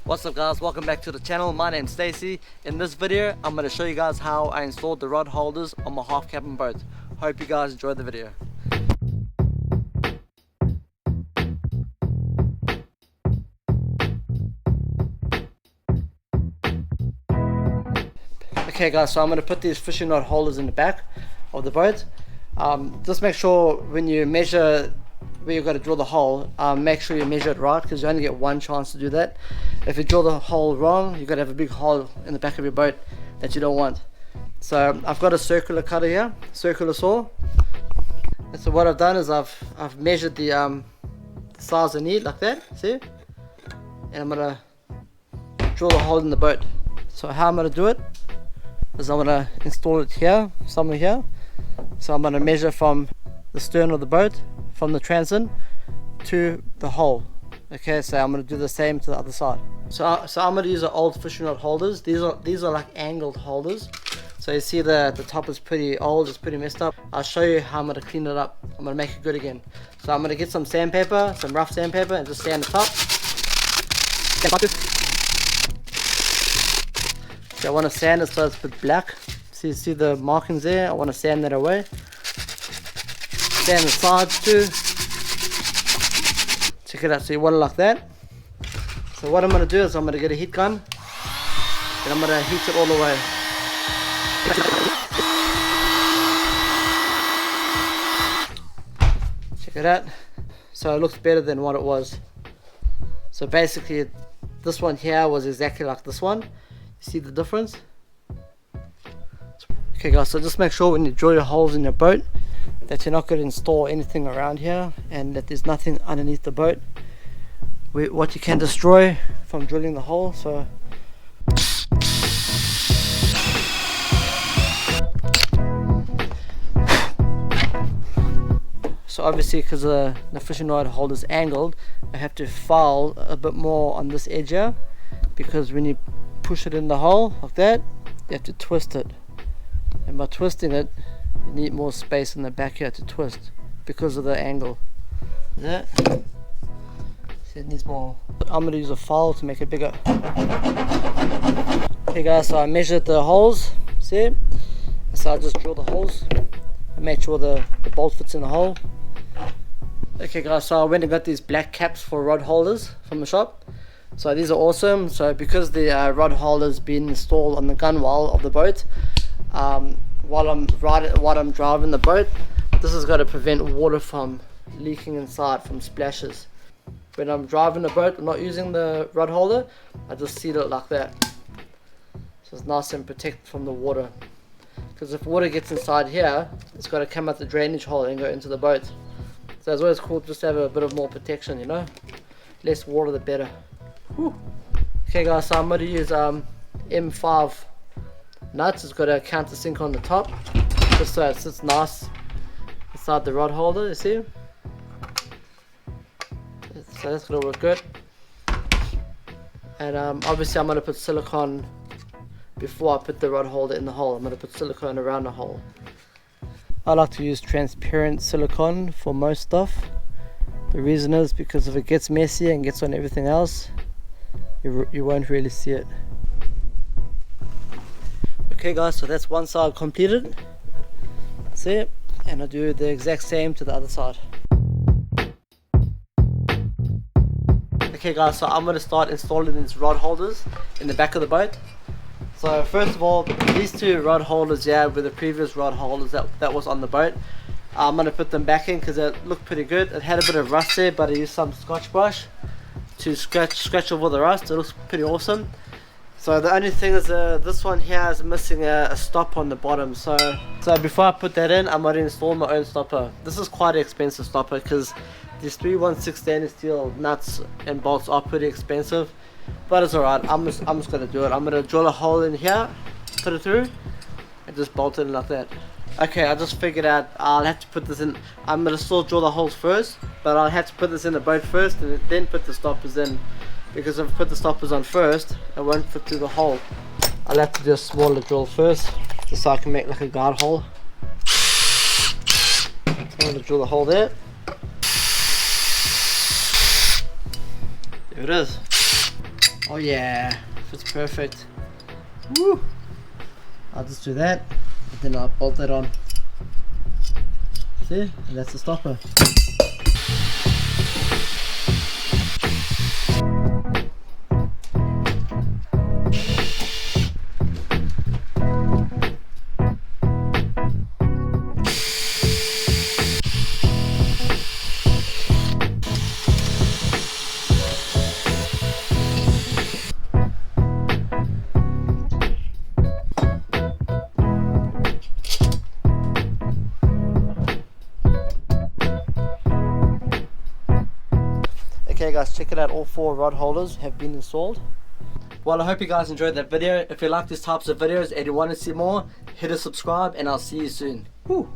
What's up guys, welcome back to the channel. My name's Stacy. In this video I'm going to show you guys how I installed the rod holders on my half cabin boat. Hope you guys enjoyed the video. Okay guys, so I'm going to put these fishing rod holders in the back of the boat. Just make sure when you measure where you've got to drill the hole, make sure you measure it right, because you only get one chance to do that. If you drill the hole wrong, you've got to have a big hole in the back of your boat that you don't want. So I've got a circular cutter here, circular saw. And so what I've done is I've measured the size I need, like that, see? And I'm gonna drill the hole in the boat. So how I'm gonna do it is I'm gonna install it here, somewhere here. So I'm gonna measure from the stern of the boat, from the transom to the hole. Okay, so I'm going to do the same to the other side. So I'm going to use the old fishing rod holders. These are like angled holders. So you see the top is pretty old, it's pretty messed up. I'll show you how I'm going to clean it up. I'm going to make it good again. So I'm going to get some sandpaper, some rough sandpaper, and just sand the top. Okay, I want to sand it so it's a bit black. So you see the markings there? I want to sand that away. Sand the sides too. Check it out, so you want it like that. So what I'm going to do is I'm going to get a heat gun and I'm going to heat it all the way. Check it out. So it looks better than what it was. So basically this one here was exactly like this one. You see the difference? Okay guys, so just make sure when you drill your holes in your boat that you're not going to install anything around here and that there's nothing underneath the boat what you can destroy from drilling the hole. So obviously, because the fishing rod holder is angled, I have to file a bit more on this edge here, because when you push it in the hole like that, you have to twist it, and by twisting it you need more space in the back here to twist because of the angle. Yeah. See, it needs more. I'm going to use a file to make it bigger. Okay guys, so I measured the holes, see? So I just drill the holes and make sure the bolt fits in the hole. Okay guys, so I went and got these black caps for rod holders from the shop. So these are awesome. So because the rod holder's been installed on the gunwale of the boat, while I'm driving the boat, this has got to prevent water from leaking inside, from splashes. When I'm driving the boat, I'm not using the rod holder, I just seal it like that, so it's nice and protected from the water. Because if water gets inside here, it's got to come out the drainage hole and go into the boat. So it's always cool just to have a bit of more protection, you know. Less water the better. Whew. Okay guys, so I'm going to use M5 nuts. It's got a countersink on the top, just so it sits nice inside the rod holder, you see. So that's going to work good. And obviously I'm going to put silicone before I put the rod holder in the hole. I'm going to put silicone around the hole. I like to use transparent silicone for most stuff. The reason is because if it gets messy and gets on everything else, you won't really see it. Okay guys, so that's one side completed. See it? And I'll do the exact same to the other side. Okay guys, so I'm going to start installing these rod holders in the back of the boat. So first of all, these two rod holders here were the previous rod holders that was on the boat. I'm going to put them back in because they look pretty good. It had a bit of rust there, but I used some Scotch brush to scratch over the rust. It looks pretty awesome. So the only thing is this one here is missing a stop on the bottom. So before I put that in, I'm going to install my own stopper. This is quite an expensive stopper because these 316 stainless steel nuts and bolts are pretty expensive. But it's alright, I'm just going to do it. I'm going to drill a hole in here, put it through, and just bolt it in like that. Okay, I just figured out I'll have to put this in. I'm going to still drill the holes first, but I'll have to put this in the boat first and then put the stoppers in. Because if I put the stoppers on first, it won't fit through the hole. I'll have to do a smaller drill first, just so I can make like a guard hole. So I'm going to drill the hole there. There it is. Oh yeah, fits perfect. Woo! I'll just do that, and then I'll bolt that on. See? And that's the stopper. Okay guys, check it out, all 4 rod holders have been installed. Well, I hope you guys enjoyed that video. If you like these types of videos and you want to see more, hit a subscribe and I'll see you soon. Woo.